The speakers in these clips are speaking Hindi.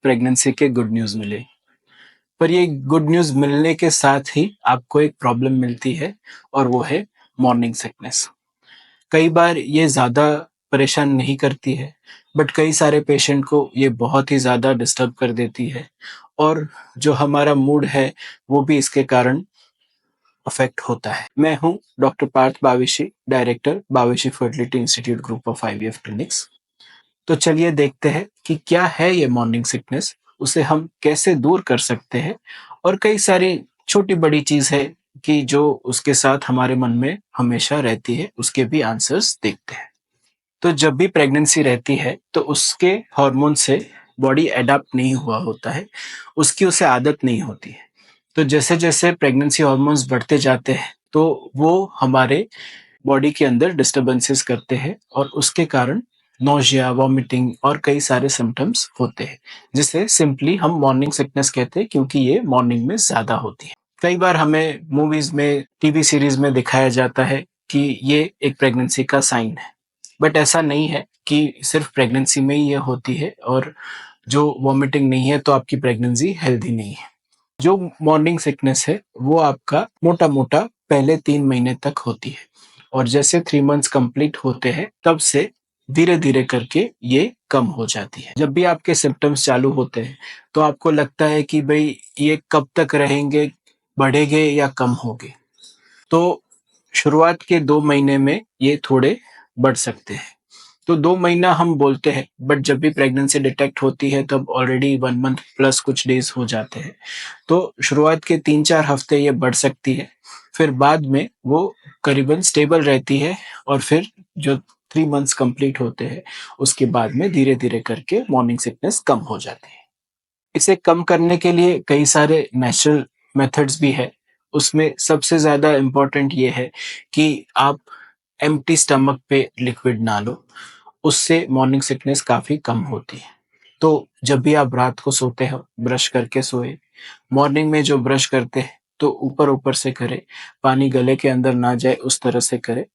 प्रेगनेंसी के गुड न्यूज़ मिले। पर ये गुड न्यूज़ मिलने के साथ ही आपको एक प्रॉब्लम मिलती है और वो है मॉर्निंग सिकनेस। कई बार ये ज़्यादा परेशान नहीं करती है, बट कई सारे पेशेंट को ये बहुत ही ज़्यादा डिस्टर्ब कर देती है और जो हमारा मूड है, वो भी इसके कारण अफ़ेक्ट होता है। मैं हूँ doctor Parth Bavishi, director Bavishi fertility institute group of IVF clinics. तो चलिए देखते हैं कि क्या है ये मॉर्निंग सिकनेस, उसे हम कैसे दूर कर सकते हैं और कई सारी छोटी-बड़ी चीज़ है कि जो उसके साथ हमारे मन में हमेशा रहती है, उसके भी आंसर्स देखते हैं। तो जब भी प्रेगनेंसी रहती है, तो उसके हार्मोन से बॉडी एडॉप्ट नहीं हुआ होता है, उसकी उसे आदत नहीं होती है। तो जैसे-जैसे प्रेगनेंसी हार्मोन्स बढ़ते जाते हैं, तो वो हमारे बॉडी के अंदर डिस्टर्बेंसेस करते हैं और उसके कारण नोशिया, वॉमिटिंग और कई सारे सिम्पटम्स होते हैं, जिसे सिंपली हम मॉर्निंग सिकनेस कहते हैं क्योंकि ये मॉर्निंग में ज़्यादा होती है। कई बार हमें मूवीज़ में, टीवी सीरीज़ में दिखाया जाता है कि ये एक प्रेगनेंसी का साइन है, बट ऐसा नहीं है कि सिर्फ प्रेगनेंसी में ही ये होती है और जो वॉमिटिंग नहीं है तो आपकी प्रेगनेंसी हेल्दी नहीं है। जो मॉर्निंग सिकनेस है, वो आपका मोटा-मोटा पहले 3 महीने तक होती है और जैसे 3 मंथ्स कंप्लीट होते हैं, तब से धीरे-धीरे करके ये कम हो जाती है। जब भी आपके सिम्पटम्स चालू होते हैं, तो आपको लगता है कि भई ये कब तक रहेंगे, बढ़ेंगे या कम होंगे? तो शुरुआत के 2 महीने में ये थोड़े बढ़ सकते हैं। तो 2 महीना हम बोलते हैं, बट जब भी प्रेगनेंसी डिटेक्ट होती है तब ऑलरेडी 1 मंथ प्लस कुछ डेज़ हो जाते हैं। तो शुरुआत के 3-4 हफ्ते ये बढ़ सकती है, फिर बाद में वो करीबन स्टेबल रहती है और फिर जो 3 मंथ्स कंप्लीट होते हैं, उसके बाद में धीरे-धीरे करके मॉर्निंग सिकनेस कम हो जाती है। इसे कम करने के लिए कई सारे नेचुरल मेथड्स भी है। उसमें सबसे ज़्यादा इम्पोर्टेंट ये है कि आप एम्प्टी स्टमक पे लिक्विड ना लो, उससे मॉर्निंग सिकनेस काफ़ी कम होती है। तो जब भी आप रात को सोते हो, ब्रश करके सोएँ। मॉर्निंग में जो ब्रश करते हैं, तो ऊपर-ऊपर से करें, पानी गले के अंदर ना जाए उस तरह से करें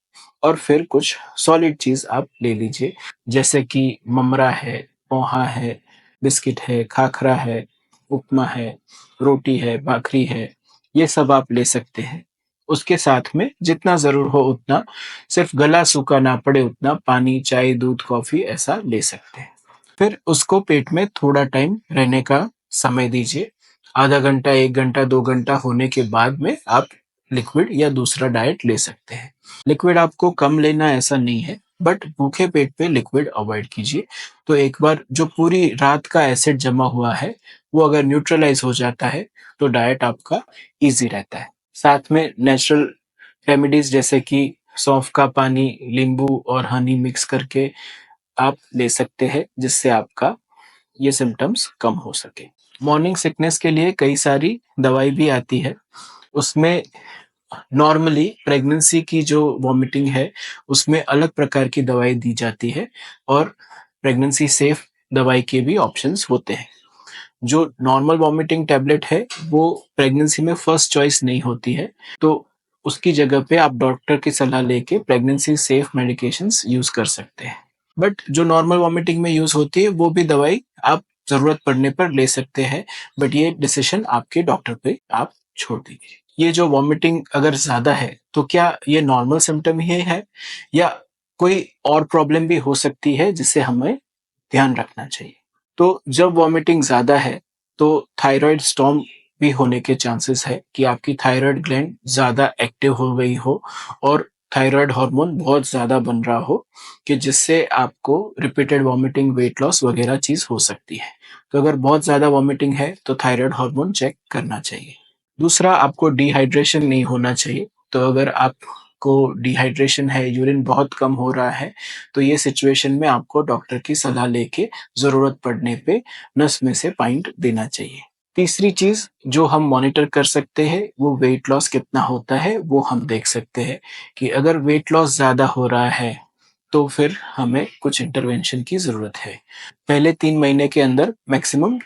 और फिर कुछ सॉलिड चीज़ आप ले लीजिए, जैसे कि ममरा है, पोहा है, बिस्किट है, खाखरा है, उपमा है, रोटी है, भाखरी है, ये सब आप ले सकते हैं। उसके साथ में जितना ज़रूर हो उतना, सिर्फ़ गला सूखा ना पड़े उतना पानी, चाय, दूध, कॉफ़ी ऐसा ले सकते हैं। फिर उसको पेट में थोड़ा टाइम रहने का समय दीजिए। आधा घंटा, 1 घंटा, 2 घंटा होने के बाद में आप लिक्विड या दूसरा डाइट ले सकते हैं। लिक्विड आपको कम लेना ऐसा नहीं है, बट भूखे पेट पे लिक्विड अवॉइड कीजिए। तो एक बार जो पूरी रात का एसिड जमा हुआ है, वो अगर न्यूट्रलाइज़ हो जाता है, तो डाइट आपका ईज़ी रहता है। साथ में नेचुरल रेमेडीज़ जैसे कि सौंफ का पानी, नींबू और हनी मिक्स करके आप ले सकते हैं, जिससे आपका ये सिम्पटम्स कम हो सके। मॉर्निंग सिकनेस के लिए कई सारी दवाई भी आती है। उसमें नॉर्मली प्रेगनेंसी की जो वॉमिटिंग है, उसमें अलग प्रकार की दवाई दी जाती है और प्रेगनेंसी सेफ दवाई के भी ऑप्शंस होते हैं। जो नॉर्मल वॉमिटिंग टैबलेट है, वो प्रेगनेंसी में फर्स्ट चॉइस नहीं होती है, तो उसकी जगह पे आप डॉक्टर की सलाह लेके प्रेगनेंसी सेफ मेडिकेशंस यूज़ कर सकते हैं। बट जो नॉर्मल वॉमिटिंग में यूज़ होती है, वो भी दवाई आप ज़रूरत पड़ने पर ले सकते हैं, बट ये डिसीज़न आपके डॉक्टर पे आप छोड़ दीजिए। ये जो वॉमिटिंग अगर ज़्यादा है, तो क्या ये नॉर्मल सिम्पटम ही है या कोई और प्रॉब्लम भी हो सकती है जिसे हमें ध्यान रखना चाहिए? तो जब वॉमिटिंग ज़्यादा है, तो थायरॉइड स्टॉर्म भी होने के चांसेस है कि आपकी थायरॉइड ग्लैंड ज़्यादा एक्टिव हो गई हो और थायरॉइड हार्मोन बहुत ज़्यादा बन रहा हो कि जिससे आपको रिपीटेड वॉमिटिंग, वेट लॉस वगैरह चीज़ हो सकती है। तो अगर बहुत ज़्यादा वॉमिटिंग है, तो थायरॉइड हार्मोन चेक करना चाहिए। दूसरा, आपको डिहाइड्रेशन नहीं होना चाहिए। तो अगर आपको डिहाइड्रेशन है, यूरिन बहुत कम हो रहा है, तो ये सिचुएशन में आपको डॉक्टर की सलाह लेके ज़रूरत पड़ने पे नस में से पाइंट देना चाहिए। तीसरी चीज़ जो हम मॉनिटर कर सकते हैं, वो वेट लॉस कितना होता है, वो हम देख सकते हैं कि अगर वेट लॉस ज़्यादा हो रहा है, तो फिर हमें कुछ इंटरवेंशन की ज़रूरत है। पहले 3 महीने के अंदर मैक्सिमम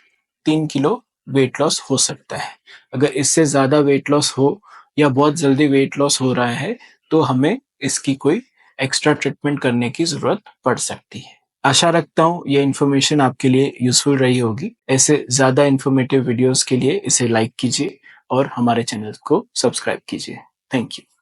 3 किलो वेट लॉस हो सकता है। अगर इससे ज़्यादा वेट लॉस हो या बहुत जल्दी वेट लॉस हो रहा है, तो हमें इसकी कोई एक्स्ट्रा ट्रीटमेंट करने की ज़रूरत पड़ सकती है। आशा रखता हूँ ये इन्फॉर्मेशन आपके लिए यूजफुल रही होगी। ऐसे ज़्यादा इन्फॉर्मेटिव वीडियोस के लिए इसे लाइक कीजिए और हमारे चैनल को सब्सक्राइब कीजिए। Thank you.